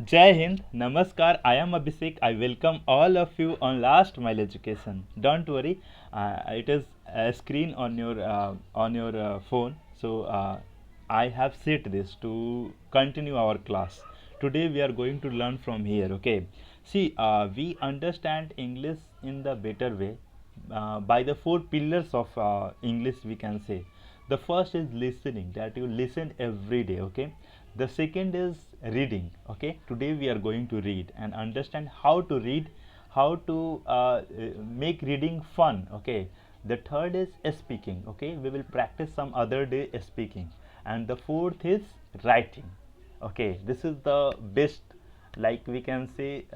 Jai Hind, Namaskar. I am Abhishek. I welcome all of you on Last Mile Education. Don't worry, it is a screen on your phone. So I have set this to continue our class. Today we are going to learn from here. Okay. See, we understand English in the better way by the four pillars of English. We can say the first is listening, that you listen every day. Okay. The second is reading. Okay, today we are going to read and understand how to read, how to make reading fun. Okay, the third is speaking. Okay, we will practice some other day speaking. And the fourth is writing. Okay, this is the best, like we can say,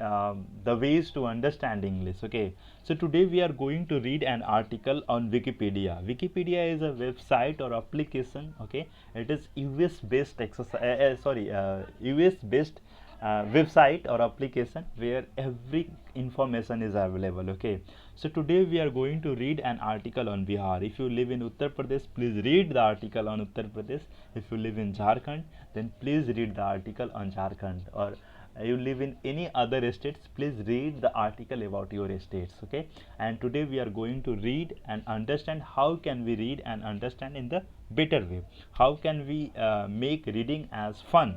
the ways to understand English. Okay, so today we are going to read an article on Wikipedia. Wikipedia is a website or application. Okay, it is US based US based website or application where every information is available. Okay, so today we are going to read an article on Bihar. If you live in Uttar Pradesh, please read the article on Uttar Pradesh. If you live in Jharkhand, then please read the article on Jharkhand. Or you live in any other states, please read the article about your states. Okay, and today we are going to read and understand how can we read and understand in the better way, how can we make reading as fun,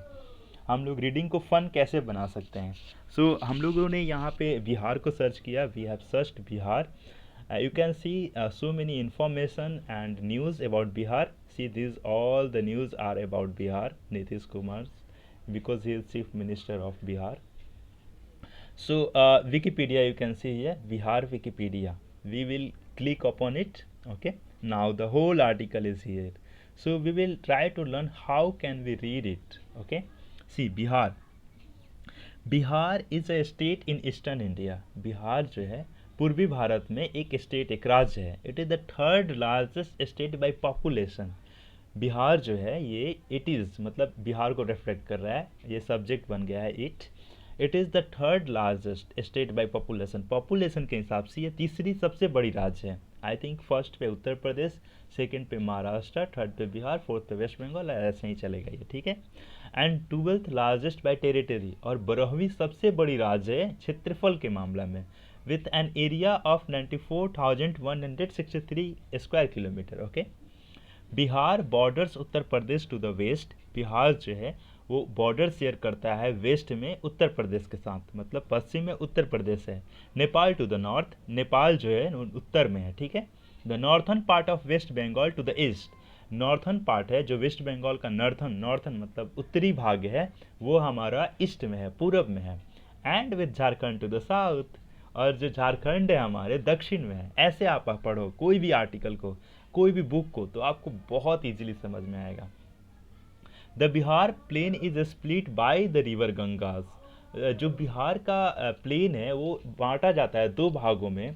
हम लोग reading को fun कैसे बना सकते हैं. हम लोगों ने यहाँ पे बिहार को सर्च किया. We have searched Bihar. You can see so many information and news about Bihar. See, these all the news are about Bihar, Nitish Kumar, because he is chief minister of Bihar. Wikipedia, you can see here, Bihar Wikipedia. We will click upon it. Okay, now the whole article is here. So we will try to learn how can we read it. Okay, see, Bihar. Bihar is a state in eastern India. Bihar जो है पूर्वी भारत में एक state, एक राज्य है. It is the third largest state by population. Bihar जो है ये इट इज़ मतलब बिहार को रिफ्लेक्ट कर रहा है, ये सब्जेक्ट बन गया है it is the third largest state by population. Population के हिसाब से ये तीसरी सबसे बड़ी राज्य है. आई थिंक फर्स्ट पे उत्तर प्रदेश, सेकंड पे महाराष्ट्र, थर्ड पे बिहार, फोर्थ पे वेस्ट बंगाल, ऐसे ही चलेगा ये. ठीक है. And twelfth largest by territory, और 12वीं सबसे बड़ी राज्य है क्षेत्रफल के मामला में, with an area of 94,163 square kilometre. Okay. Bihar borders Uttar Pradesh to the west. Bihar जो है वो बॉर्डर शेयर करता है वेस्ट में उत्तर प्रदेश के साथ, मतलब पश्चिम में उत्तर प्रदेश है. Nepal to the north. Nepal जो है उत्तर में है. ठीक है. The northern part of West Bengal to the east. Northern part है जो वेस्ट बंगाल का नॉर्थन मतलब उत्तरी भाग है, वो हमारा ईस्ट में है, पूरब में है. And with Jharkhand to the south. और जो झारखंड है हमारे दक्षिण में है. ऐसे आप पढ़ो कोई भी आर्टिकल को, कोई भी बुक को, तो आपको बहुत इजीली समझ में आएगा. The Bihar plain is split by the river Ganges. जो बिहार का प्लेन है वो बांटा जाता है दो भागों में,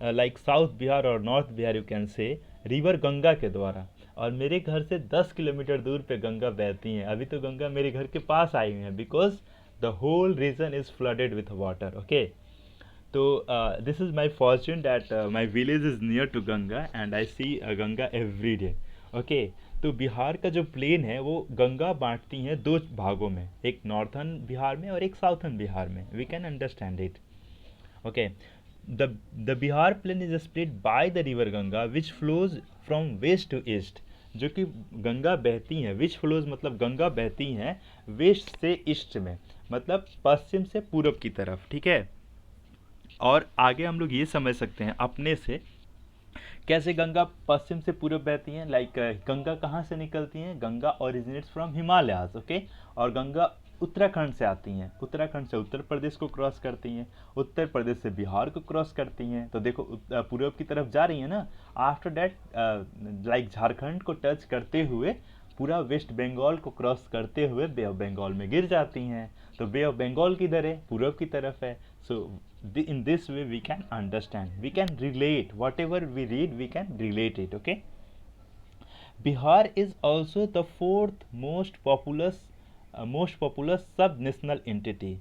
लाइक साउथ बिहार और north Bihar, you can say, river Ganga के द्वारा. और मेरे घर से 10 किलोमीटर दूर पे गंगा बहती हैं. अभी तो गंगा मेरे घर के पास आई हुई है, because the whole region is flooded with water. Okay. तो this is my fortune that my village is near to Ganga and I see Ganga every day. Okay. तो बिहार का जो प्लेन है वो गंगा बांटती हैं दो भागों में, एक नॉर्थन बिहार में और एक साउथर्न बिहार में. We can understand it. Okay. The Bihar plain is split by the river Ganga which flows from west to east. जो कि गंगा बहती हैं, विच फ्लोज मतलब गंगा बहती हैं वेस्ट से ईस्ट में, मतलब पश्चिम से पूरब की तरफ. ठीक है. और आगे हम लोग ये समझ सकते हैं अपने से कैसे गंगा पश्चिम से पूरब बहती हैं. लाइक गंगा कहाँ से निकलती हैं. Ganga originates from Himalayas. Okay. और गंगा उत्तराखंड से आती हैं, उत्तराखंड से उत्तर प्रदेश को क्रॉस करती हैं, उत्तर प्रदेश से बिहार को क्रॉस करती हैं. तो देखो पूरब की तरफ जा रही हैं ना. आफ्टर डैट लाइक झारखंड को टच करते हुए पूरा वेस्ट बंगाल को क्रॉस करते हुए बे ऑफ बंगाल में गिर जाती हैं. तो बे ऑफ बंगाल किधर है, पूरब की तरफ है. सो in this way we can understand, we can relate, whatever we read we can relate it. Okay. Bihar is also the fourth most populous sub national entity.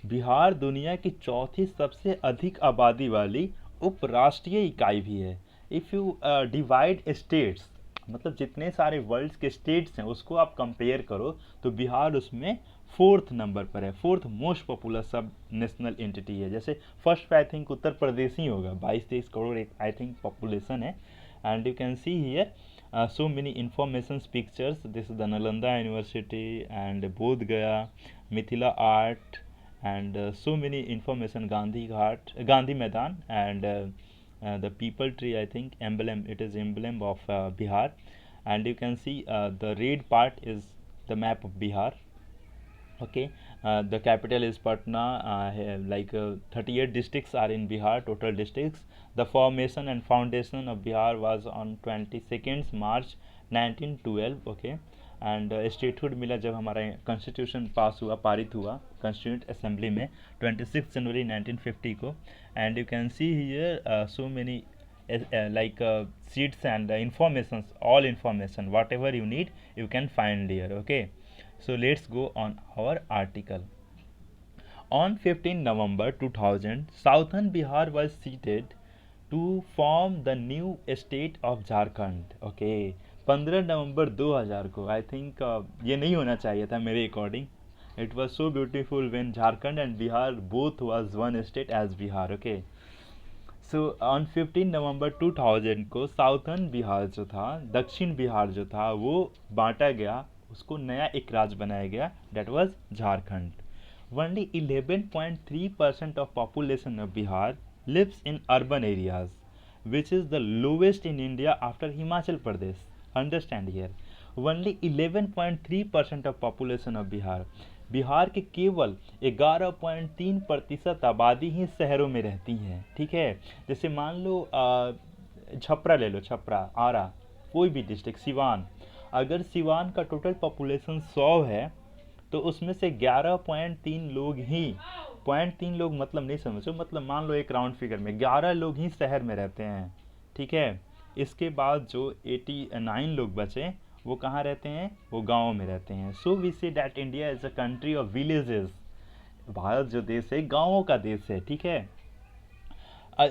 Bihar दुनिया की चौथी सबसे अधिक आबादी वाली उपराष्ट्रीय इकाई भी है. इफ़ यू डिवाइड स्टेट्स, मतलब जितने सारे वर्ल्ड के स्टेट्स हैं उसको आप कंपेयर करो तो बिहार उसमें फोर्थ नंबर पर है, फोर्थ मोस्ट पॉपुलर सब नेशनल एंटिटी है। जैसे फर्स्ट पे आई थिंक उत्तर प्रदेश ही होगा, 22-23 करोड़ एक आई थिंक पॉपुलेशन है। And you can see here so many informations pictures. This is the Nalanda University and Bodh Gaya, Mithila Art, and so many information, Gandhi Ghat, Gandhi Maidan, and the people tree, I think emblem, it is emblem of Bihar. And you can see the red part is the map of Bihar. Okay, the capital is Patna. 38 districts are in Bihar, total districts. The formation and foundation of Bihar was on 22nd March 1912. Okay, and statehood मिला जब हमारा constitution पास हुआ, पारित हुआ constituent assembly में 26 जनवरी 1950 को। And you can see here so many seats and informations, all information whatever you need you can find here. Okay, so let's go on our article. On 15 November 2000, Southern Bihar was seated to form the new state of Jharkhand. Okay, 15 नवंबर 2000 को I think ये नहीं होना चाहिए था मेरे according. It was so beautiful when Jharkhand and Bihar both was one state as Bihar. Okay, so on 15 नवंबर 2000 को southern Bihar जो था, दक्षिण बिहार जो था, वो बांटा गया, उसको नया एक राज्य बनाया गया, that was Jharkhand. Only 11.3% of population of Bihar lives in urban areas which is the lowest in India after Himachal Pradesh. Understand here, only 11.3% of population of Bihar. Bihar के केवल 11.3% आबादी ही शहरों में रहती हैं. ठीक है, जैसे मान लो छपरा ले लो, छपरा, आरा, कोई भी डिस्ट्रिक्ट, सिवान. अगर सिवान का टोटल पॉपुलेशन 100 है तो उसमें से 11.3 लोग ही, 0.3 लोग मतलब नहीं समझो, मतलब मान लो एक राउंड फिगर में 11 लोग ही शहर में रहते हैं. ठीक है, इसके बाद जो 89 लोग बचे वो कहाँ रहते हैं, वो गाँव में रहते हैं. So we say that India is a country of villages. Bharat जो देश है गाँवों का देश है. ठीक है,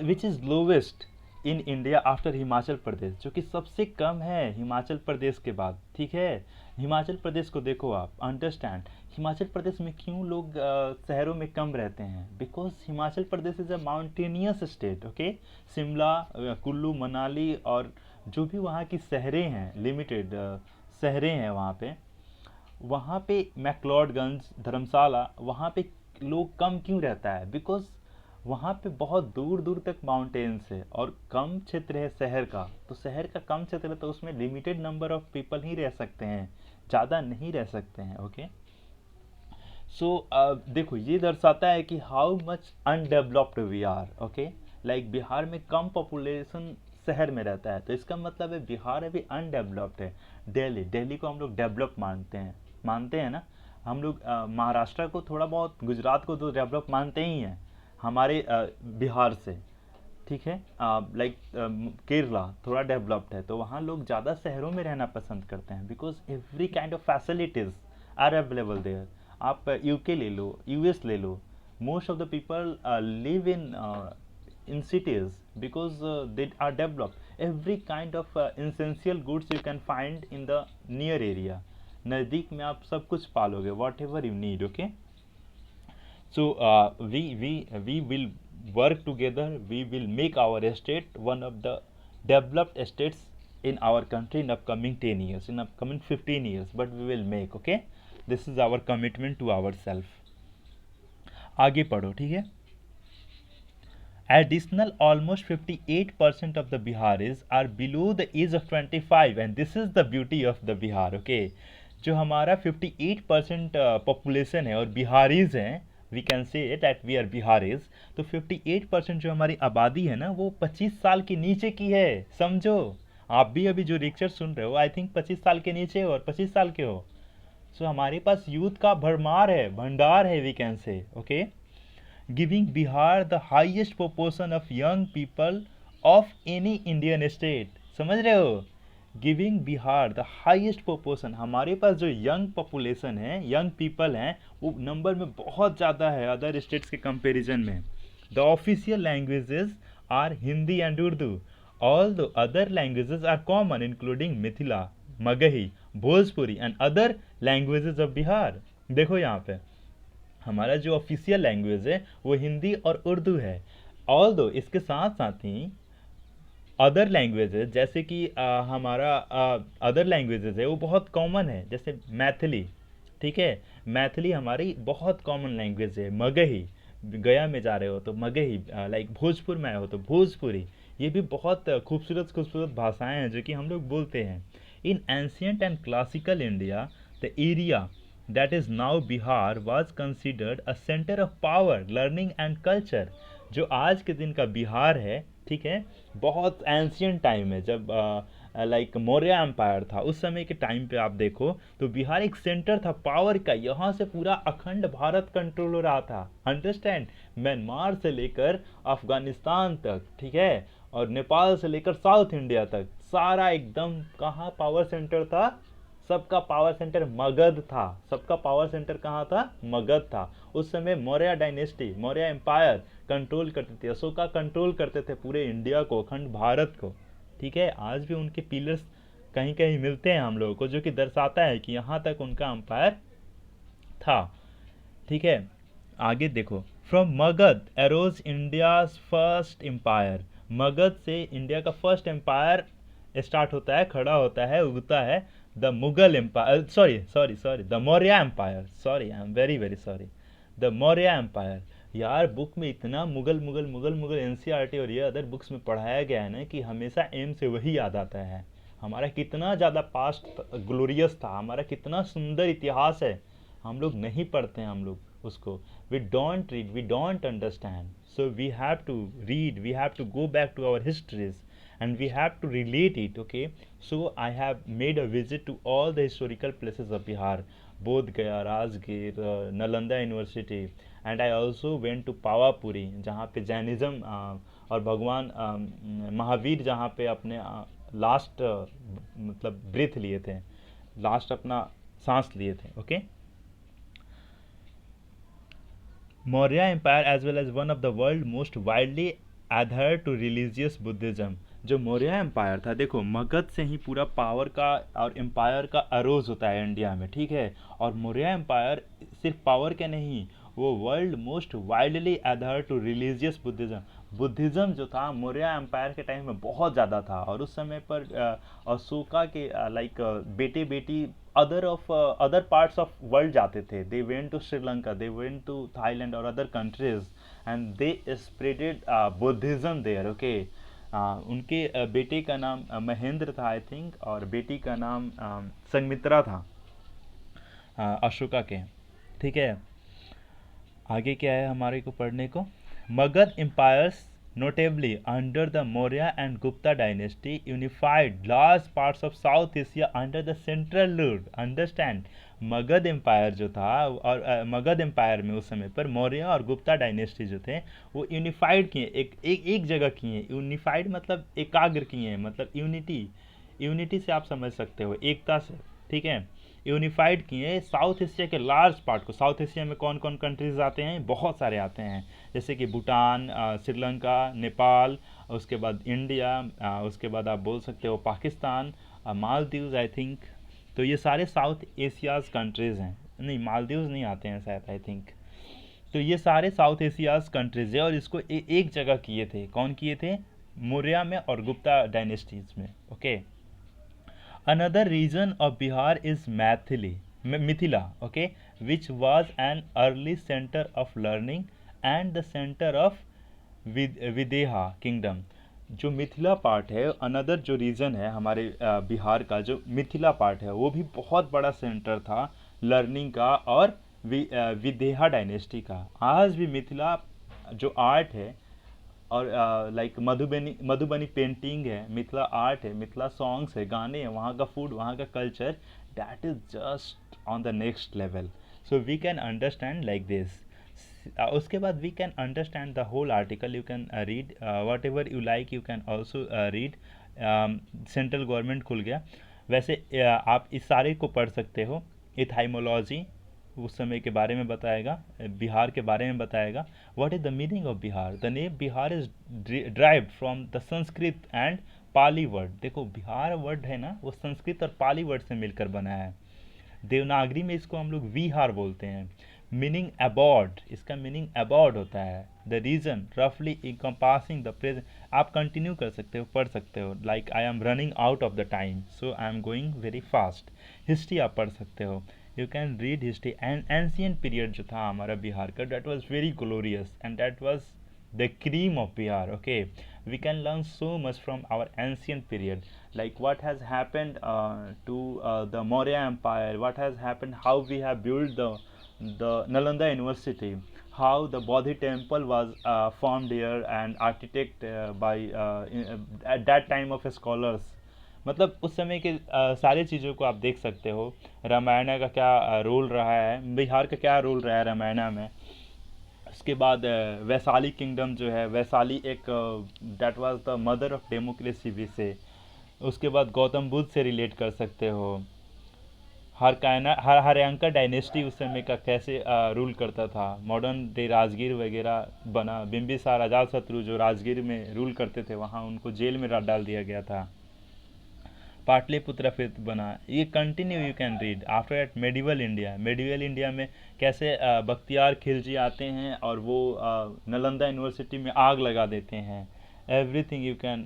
which is lowest in India after Himachal Pradesh, जो कि सबसे कम है हिमाचल प्रदेश के बाद. ठीक है, हिमाचल प्रदेश को देखो आप, अंडरस्टैंड हिमाचल प्रदेश में क्यों लोग शहरों में कम रहते हैं. Because Himachal Pradesh is a mountainous state. Okay, Shimla, Kullu, Manali और जो भी वहाँ की शहरें हैं, लिमिटेड शहरें हैं वहाँ पे मैक्लोडगंज, धर्मशाला, वहाँ पे लोग कम क्यों रहता है. बिकॉज वहाँ पे बहुत दूर दूर तक माउंटेन्स है और कम क्षेत्र है शहर का. तो शहर का कम क्षेत्र है तो उसमें लिमिटेड नंबर ऑफ पीपल ही रह सकते हैं, ज़्यादा नहीं रह सकते हैं. ओके, सो देखो ये दर्शाता है कि how much undeveloped we are. Okay, like Bihar में कम पॉपुलेशन शहर में रहता है, तो इसका मतलब है बिहार अभी अनडेवलप्ड है. दिल्ली को हम लोग डेवलप मानते हैं ना. हम लोग महाराष्ट्र को थोड़ा बहुत, गुजरात को तो डेवलप मानते ही हैं हमारे बिहार से. ठीक है, लाइक केरला थोड़ा डेवलप्ड है, तो वहाँ लोग ज़्यादा शहरों में रहना पसंद करते हैं. Because every kind of facilities are available there. आप यूके ले लो, यूएस ले लो, most of the people live in cities because they are developed. Every kind of essential goods you can find in the near area. नज़दीक में आप सब कुछ पालोगे, whatever you need. Okay, so we will work together. We will make our state one of the developed states in our country in upcoming 10 years, in upcoming 15 years. But we will make. Okay, this is our commitment to ourselves. आगे पढ़ो. ठीक है, additional almost 58% of the Biharis are below the age of 25 and this is the beauty of the Bihar. Okay, जो हमारा 58% population है और बिहारीज हैं, we can say that we are Biharis, तो 58% जो हमारी आबादी है ना वो 25 साल के नीचे की है. समझो, आप भी अभी जो लेक्चर सुन रहे हो आई थिंक 25 साल के नीचे हो और 25 साल के हो. सो हमारे पास यूथ का भरमार है, भंडार है, we can say. Okay, giving Bihar the highest proportion of young people of any Indian state. समझ रहे हो, giving Bihar the highest proportion. हमारे पास जो यंग पॉपुलेशन है, यंग पीपल हैं, वो नंबर में बहुत ज़्यादा है अदर स्टेट्स के कंपैरिजन में. The official languages are Hindi and Urdu. All the other languages are common including Mithila, Magahi, Bhojpuri and other languages of Bihar. देखो यहाँ पे हमारा जो ऑफिशियल लैंग्वेज है वो हिंदी और उर्दू है। ऑल दो इसके साथ साथ ही अदर लैंग्वेजेस जैसे कि हमारा अदर लैंग्वेजेस है वो बहुत कॉमन है, जैसे मैथिली। ठीक है, मैथिली हमारी बहुत कॉमन लैंग्वेज है। मगही, गया में जा रहे हो तो मगही, लाइक भोजपुर में आए हो तो भोजपुरी, ये भी बहुत खूबसूरत खूबसूरत भाषाएं हैं जो कि हम लोग बोलते हैं। In ancient and classical India, the area that is now Bihar was considered a center of power, learning and culture। जो आज के दिन का बिहार है, ठीक है, बहुत एंशियंट टाइम है, जब लाइक मौर्य एम्पायर था उस समय के टाइम पे आप देखो तो बिहार एक सेंटर था पावर का। यहाँ से पूरा अखंड भारत कंट्रोल हो रहा था, अंडरस्टैंड, म्यांमार से लेकर अफगानिस्तान तक, ठीक है, और नेपाल से लेकर साउथ इंडिया तक, सारा एकदम कहाँ पावर सेंटर था, सबका पावर सेंटर मगध था। सबका पावर सेंटर कहाँ था, मगध था। उस समय Maurya dynasty, Maurya empire control करते थे, अशोका कंट्रोल करते थे पूरे इंडिया को, अखंड भारत को। ठीक है, आज भी उनके पिलर्स कहीं कहीं मिलते हैं हम लोगों को, जो कि दर्शाता है कि यहाँ तक उनका एम्पायर था। ठीक है, आगे देखो, from Magadh arose India's first empire. Magadh से इंडिया का फर्स्ट एम्पायर स्टार्ट होता है, खड़ा होता है, उगता है। The Mughal empire, sorry sorry sorry, the Maurya empire, sorry I am very very sorry, the Maurya empire. यार बुक में इतना मुगल मुगल मुगल मुगल एनसीईआरटी और ये अदर बुक्स में पढ़ाया गया है ना कि हमेशा एम से वही याद आता है। हमारा कितना ज़्यादा पास्ट ग्लोरियस था, हमारा कितना सुंदर इतिहास है, हम लोग नहीं पढ़ते हैं हम लोग उसको। We don't read, we don't understand, so we have to read, we have to go back to our histories and we have to relate it, okay? So I have made a visit to all the historical places of Bihar, Bodh Gaya, Rajgir, Nalanda University, and I also went to Pawapuri जहाँ पे Jainism और भगवान महावीर जहाँ पे अपने last मतलब breathe लिए थे, लास्ट अपना सांस लिए थे, okay. Maurya Empire as well as one of the world most widely adhered to religious Buddhism। जो मौर्य एम्पायर था, देखो मगध से ही पूरा पावर का और एम्पायर का अरोज होता है इंडिया में, ठीक है। और मौर्य एम्पायर सिर्फ पावर के नहीं, वो world most widely other to religious Buddhism. Buddhism जो था मौर्य एम्पायर के टाइम में बहुत ज़्यादा था, और उस समय पर अशोका के लाइक बेटे बेटी अदर पार्ट्स ऑफ वर्ल्ड जाते थे। They went to Sri Lanka, they went to Thailand और other countries and they spreaded Buddhism there, okay. उनके बेटे का नाम महेंद्र था आई थिंक, और बेटी का नाम संगमित्रा था अशोका के, ठीक है। आगे क्या है हमारे को पढ़ने को, Magadh empires notably under the Maurya and Gupta dynasty unified large parts of South Asia under the central rule, understand। Magadh empire जो था, और मगध एम्पायर में उस समय पर मौर्य और गुप्ता डायनेस्टी जो थे वो यूनिफाइड किए, एक जगह किए। यूनिफाइड मतलब एकाग्र किए, मतलब यूनिटी, यूनिटी से आप समझ सकते हो, एकता से, ठीक है। यूनिफाइड किए साउथ एशिया के लार्ज पार्ट को। साउथ एशिया में कौन कौन कंट्रीज आते हैं, बहुत सारे आते हैं, जैसे कि भूटान, श्रीलंका, नेपाल, उसके बाद इंडिया, उसके बाद आप बोल सकते हो पाकिस्तान, मालदीव्स आई थिंक। तो ये सारे साउथ एशियाज़ कंट्रीज़ हैं, नहीं मालदीव्स नहीं आते हैं शायद आई थिंक। तो ये सारे साउथ एशियाज़ कंट्रीज़ है, और इसको एक जगह किए थे। कौन किए थे, मौर्य में और गुप्ता डायनेस्टीज में, okay. Another region of Bihar is Mithila, okay, which was an early center of learning and the center of Videha kingdom। जो मिथिला पार्ट है, अनदर जो रीजन है हमारे बिहार का, जो मिथिला पार्ट है वो भी बहुत बड़ा सेंटर था लर्निंग का और विदेहा डायनेस्टी का। आज भी मिथिला जो आर्ट है और लाइक मधुबनी पेंटिंग है, मिथिला आर्ट है, मिथिला सॉन्ग्स है, गाने हैं, वहाँ का फूड, वहाँ का culture, that is just on the next level. So we can understand like this. उसके बाद we can understand the whole article, you can read whatever you like, you can also read. Central government खुल गया, वैसे आप इस सारे को पढ़ सकते हो। इथाइमोलॉजी उस समय के बारे में बताएगा, बिहार के बारे में बताएगा। What is the meaning of Bihar, the name Bihar is derived from the Sanskrit and Pali word. देखो बिहार वर्ड है ना, वो संस्कृत और पाली वर्ड से मिलकर बना है। देवनागरी में इसको हम लोग विहार बोलते हैं। मीनिंग अबाउट, इसका मीनिंग अबाउट होता है। द रीजन रफली इंकम्पासिंग द प्रेजेंट। आप कंटिन्यू कर सकते हो, पढ़ सकते हो, like I am running out of the time so I am going very fast. History आप पढ़ सकते हो, you can read history. And ancient period जो था हमारा बिहार का, that was very glorious and that was the cream of Bihar. Okay, we can learn so much from our ancient period, like what has happened to the Maurya Empire, what has happened, how we have built the Nalanda University, how the Bodhi temple was formed here and architect by at that time of scholars। मतलब उस समय के सारी चीज़ों को आप देख सकते हो। रामायण का क्या रोल रहा है, बिहार का क्या रोल रहा है रामायण में। उसके बाद वैशाली किंगडम जो है, वैशाली एक that was the mother of democracy भी से। उसके बाद गौतम बुद्ध से रिलेट कर सकते हो। हरियांका डायनेस्टी उस समय का कैसे रूल करता था, मॉडर्न डे राजगीर वगैरह बना। बिंबिसार अजातशत्रु जो राजगीर में रूल करते थे, वहाँ उनको जेल में डाल दिया गया था। पाटलिपुत्र फिर बना। ये continue you can read. After that medieval India, medieval India में कैसे बख्तियार खिलजी आते हैं और वो नालंदा यूनिवर्सिटी में आग लगा देते हैं। Everything you can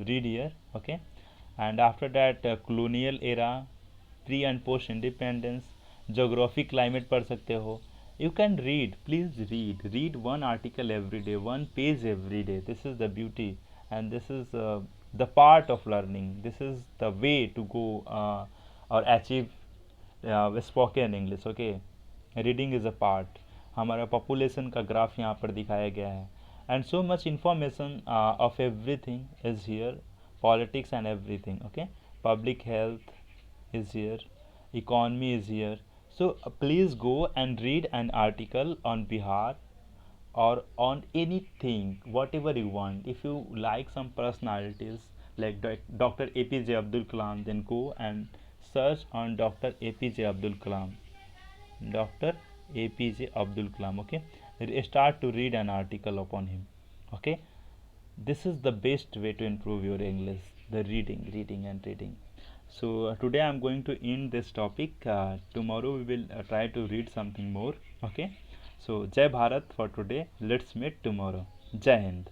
read here. Okay, and after that colonial era, pre and post independence, geography climate पढ़ सकते हो। You can read, please read one article every day, one page every day. This is the beauty and this is the part of learning. This is the way to go or achieve spoken English. Okay, reading is a part। हमारा population का graph यहाँ पर दिखाया गया है and so much information of everything is here, politics and everything। Okay, public health is here, economy is here। So please go and read an article on Bihar or on anything whatever you want। If you like some personalities like Dr. APJ Abdul Kalam, then go and search on Dr. APJ Abdul Kalam, Dr. APJ Abdul Kalam। Okay, start to read an article upon him। Okay, this is the best way to improve your English, the reading and reading। So today I'm going to end this topic। Tomorrow we will try to read something more। Okay, so Jai Bharat for today, let's meet tomorrow। Jai Hind।